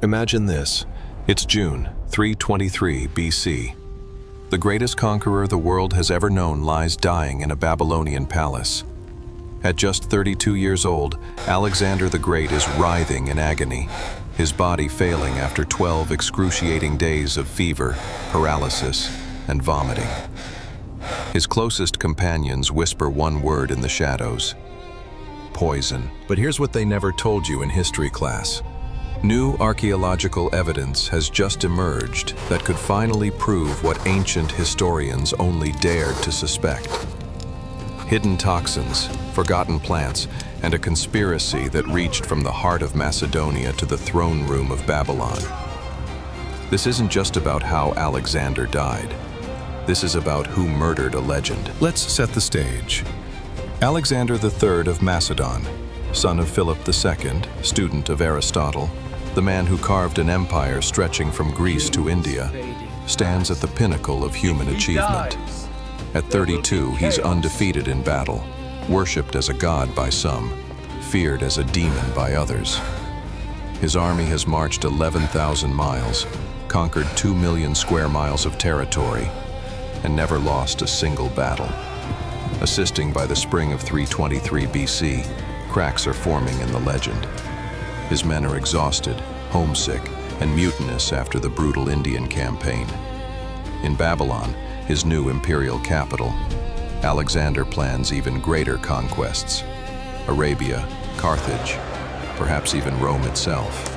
Imagine this. It's June 323 BC. The greatest conqueror the world has ever known lies dying in a Babylonian palace. At just 32 years old, Alexander the Great is writhing in agony, his body failing after 12 excruciating days of fever, paralysis, and vomiting. His closest companions whisper one word in the shadows: poison. But here's what they never told you in history class. New archaeological evidence has just emerged that could finally prove what ancient historians only dared to suspect. Hidden toxins, forgotten plants, and a conspiracy that reached from the heart of Macedonia to the throne room of Babylon. This isn't just about how Alexander died. This is about who murdered a legend. Let's set the stage. Alexander III of Macedon, son of Philip II, student of Aristotle, the man who carved an empire stretching from Greece to India, stands at the pinnacle of human achievement. At 32, he's undefeated in battle, worshipped as a god by some, feared as a demon by others. His army has marched 11,000 miles, conquered 2 million square miles of territory, and never lost a single battle. Assisting by the spring of 323 BC, cracks are forming in the legend. His men are exhausted, homesick, and mutinous after the brutal Indian campaign. In Babylon, his new imperial capital, Alexander plans even greater conquests: Arabia, Carthage, perhaps even Rome itself.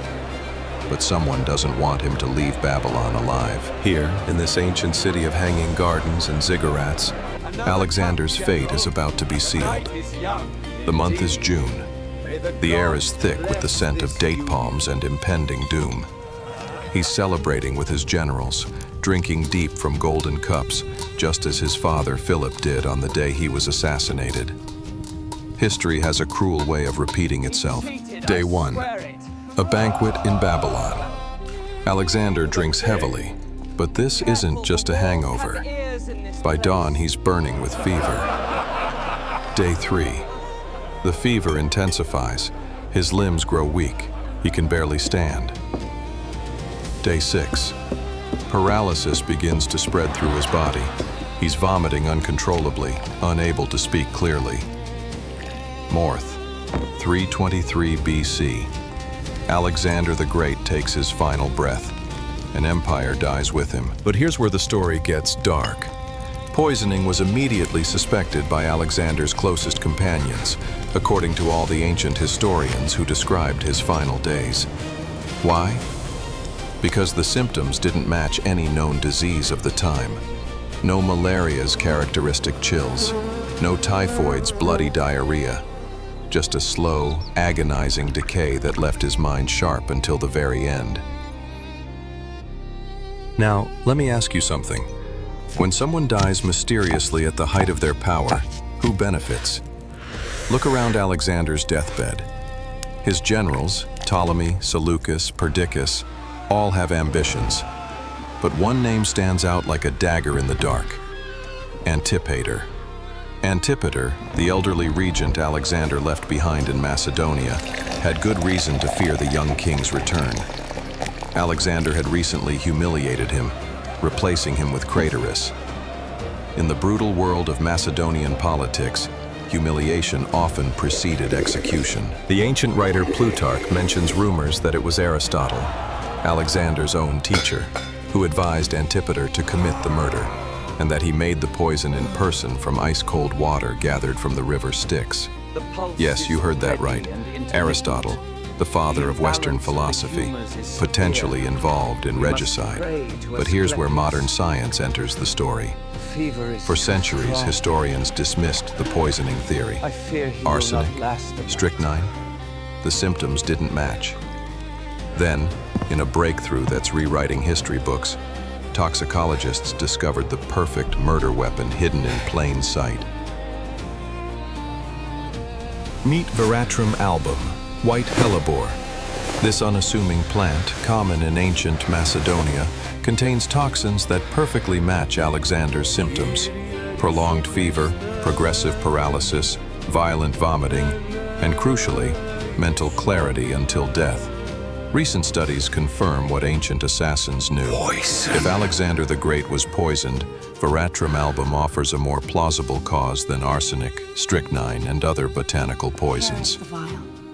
But someone doesn't want him to leave Babylon alive. Here, in this ancient city of hanging gardens and ziggurats, Alexander's fate is about to be sealed. The month is June. The air is thick with the scent of date palms and impending doom. He's celebrating with his generals, drinking deep from golden cups, just as his father Philip did on the day he was assassinated. History has a cruel way of repeating itself. Day 1. A banquet in Babylon. Alexander drinks heavily, but this isn't just a hangover. By dawn, he's burning with fever. Day 3. The fever intensifies. His limbs grow weak. He can barely stand. Day 6. Paralysis begins to spread through his body. He's vomiting uncontrollably, unable to speak clearly. Morth, 323 BC. Alexander the Great takes his final breath. An empire dies with him. But here's where the story gets dark. Poisoning was immediately suspected by Alexander's closest companions, according to all the ancient historians who described his final days. Why? Because the symptoms didn't match any known disease of the time. No malaria's characteristic chills, no typhoid's bloody diarrhea. Just a slow, agonizing decay that left his mind sharp until the very end. Now, let me ask you something. When someone dies mysteriously at the height of their power, who benefits? Look around Alexander's deathbed. His generals, Ptolemy, Seleucus, Perdiccas, all have ambitions. But one name stands out like a dagger in the dark: Antipater. Antipater, the elderly regent Alexander left behind in Macedonia, had good reason to fear the young king's return. Alexander had recently humiliated him, replacing him with Craterus. In the brutal world of Macedonian politics, humiliation often preceded execution. The ancient writer Plutarch mentions rumors that it was Aristotle, Alexander's own teacher, who advised Antipater to commit the murder, and that he made the poison in person from ice-cold water gathered from the river Styx. Yes, you heard that right. Aristotle, the father of Western philosophy, potentially involved in regicide. But here's where modern science enters the story. For centuries, historians dismissed the poisoning theory. Arsenic, strychnine, the symptoms didn't match. Then, in a breakthrough that's rewriting history books, toxicologists discovered the perfect murder weapon hidden in plain sight. Meet Veratrum album, white hellebore. This unassuming plant, common in ancient Macedonia, contains toxins that perfectly match Alexander's symptoms: prolonged fever, progressive paralysis, violent vomiting, and crucially, mental clarity until death. Recent studies confirm what ancient assassins knew. Poison. If Alexander the Great was poisoned, Veratrum album offers a more plausible cause than arsenic, strychnine, and other botanical poisons.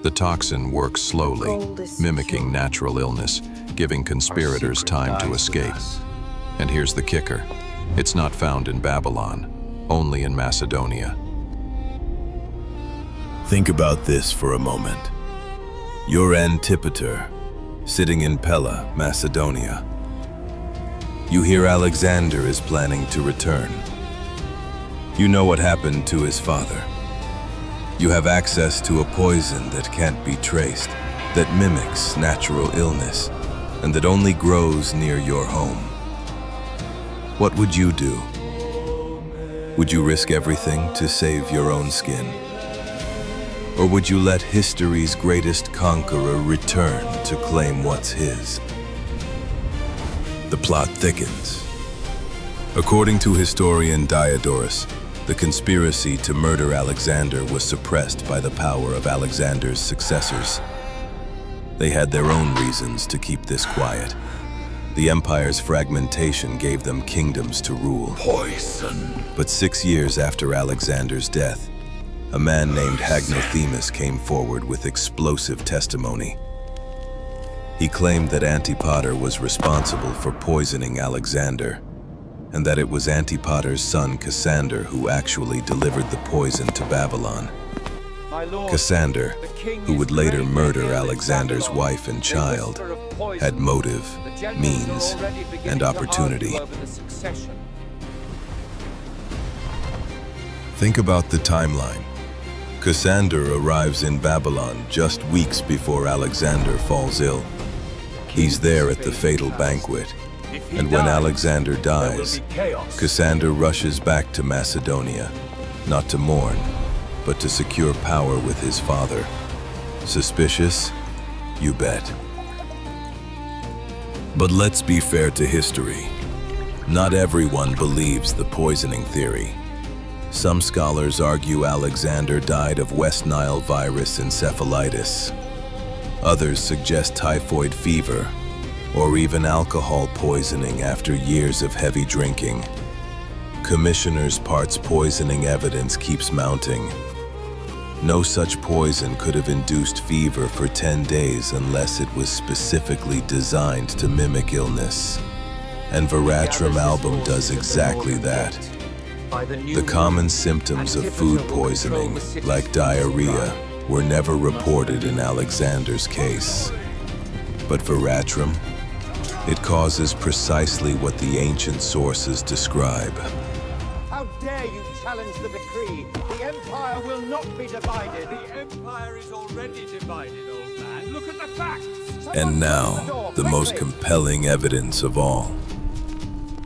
The toxin works slowly, mimicking natural illness, giving conspirators time to escape. And here's the kicker. It's not found in Babylon, only in Macedonia. Think about this for a moment. You're Antipater, sitting in Pella, Macedonia. You hear Alexander is planning to return. You know what happened to his father. You have access to a poison that can't be traced, that mimics natural illness, and that only grows near your home. What would you do? Would you risk everything to save your own skin? Or would you let history's greatest conqueror return to claim what's his? The plot thickens. According to historian Diodorus, the conspiracy to murder Alexander was suppressed by the power of Alexander's successors. They had their own reasons to keep this quiet. The empire's fragmentation gave them kingdoms to rule. Poison. But 6 years after Alexander's death, a man named Hagnothemus came forward with explosive testimony. He claimed that Antipater was responsible for poisoning Alexander, and that it was Antipater's son Cassander who actually delivered the poison to Babylon. Cassander, who would later murder Alexander's wife and child, had motive, means, and opportunity. Think about the timeline. Cassander arrives in Babylon just weeks before Alexander falls ill. He's there at the fatal banquet, and when Alexander dies, Cassander rushes back to Macedonia, not to mourn, but to secure power with his father. Suspicious? You bet. But let's be fair to history. Not everyone believes the poisoning theory. Some scholars argue Alexander died of West Nile virus encephalitis. Others suggest typhoid fever, or even alcohol poisoning after years of heavy drinking. Commissioner's parts poisoning evidence keeps mounting. No such poison could have induced fever for 10 days unless it was specifically designed to mimic illness. And Veratrum album does exactly that. The common symptoms of food poisoning, like diarrhea, were never reported in Alexander's case. But Veratrum, it causes precisely what the ancient sources describe. How dare you challenge the decree? The Empire will not be divided. The Empire is already divided, old man. Look at the facts. And now, the most compelling evidence of all.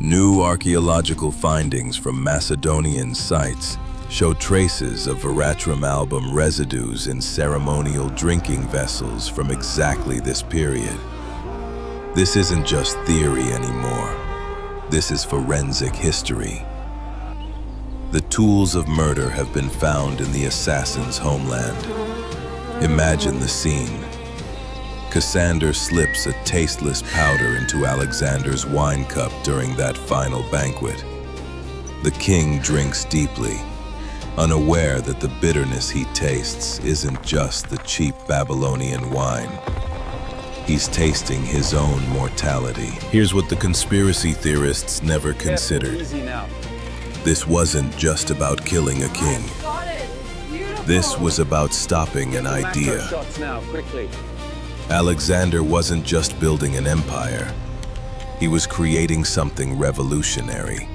New archaeological findings from Macedonian sites show traces of Veratrum album residues in ceremonial drinking vessels from exactly this period. This isn't just theory anymore. This is forensic history. The tools of murder have been found in the assassin's homeland. Imagine the scene. Cassander slips a tasteless powder into Alexander's wine cup during that final banquet. The king drinks deeply, unaware that the bitterness he tastes isn't just the cheap Babylonian wine. He's tasting his own mortality. Here's what the conspiracy theorists never considered. This wasn't just about killing a king. This was about stopping an idea. Alexander wasn't just building an empire. He was creating something revolutionary.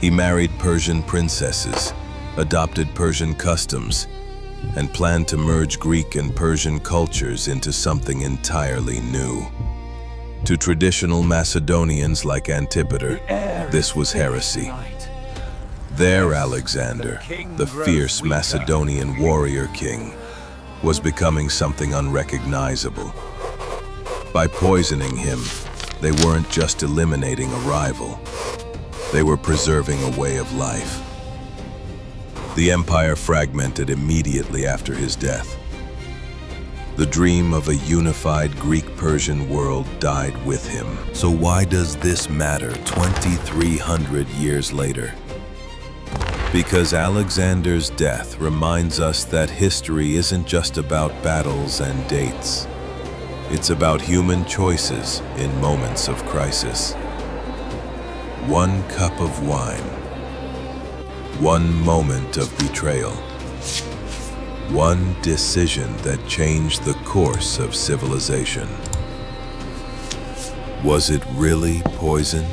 He married Persian princesses, adopted Persian customs, and planned to merge Greek and Persian cultures into something entirely new. To traditional Macedonians like Antipater, this was heresy. Their Alexander, the fierce Macedonian warrior king, was becoming something unrecognizable. By poisoning him, they weren't just eliminating a rival. They were preserving a way of life. The empire fragmented immediately after his death. The dream of a unified Greek-Persian world died with him. So why does this matter 2,300 years later? Because Alexander's death reminds us that history isn't just about battles and dates. It's about human choices in moments of crisis. One cup of wine. One moment of betrayal. One decision that changed the course of civilization. Was it really poison?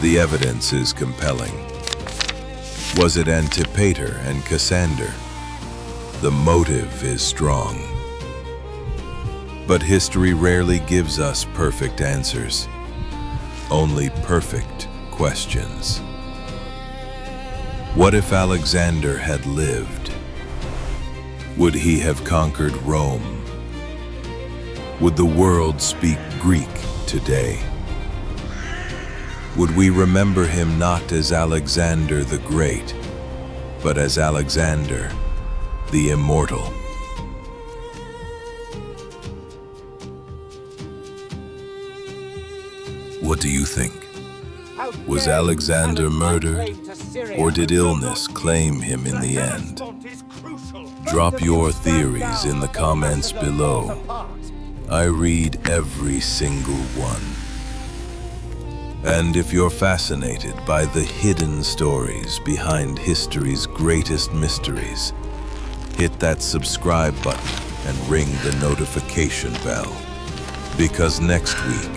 The evidence is compelling. Was it Antipater and Cassander? The motive is strong. But history rarely gives us perfect answers, only perfect questions. What if Alexander had lived? Would he have conquered Rome? Would the world speak Greek today? Would we remember him not as Alexander the Great, but as Alexander the Immortal? What do you think? Was Alexander murdered, or did illness claim him in the end? Drop your theories in the comments below. I read every single one. And if you're fascinated by the hidden stories behind history's greatest mysteries, hit that subscribe button and ring the notification bell. Because next week,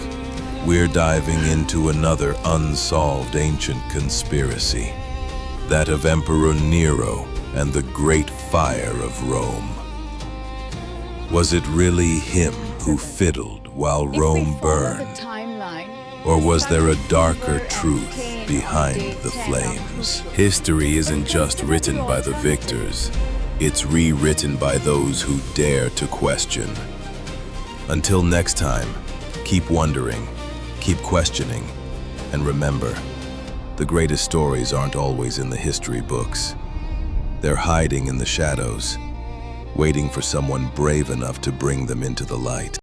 we're diving into another unsolved ancient conspiracy, that of Emperor Nero and the Great Fire of Rome. Was it really him who fiddled while Rome burned? Or was there a darker truth behind the flames? History isn't just written by the victors, it's rewritten by those who dare to question. Until next time, keep wondering, keep questioning, and remember, the greatest stories aren't always in the history books. They're hiding in the shadows, waiting for someone brave enough to bring them into the light.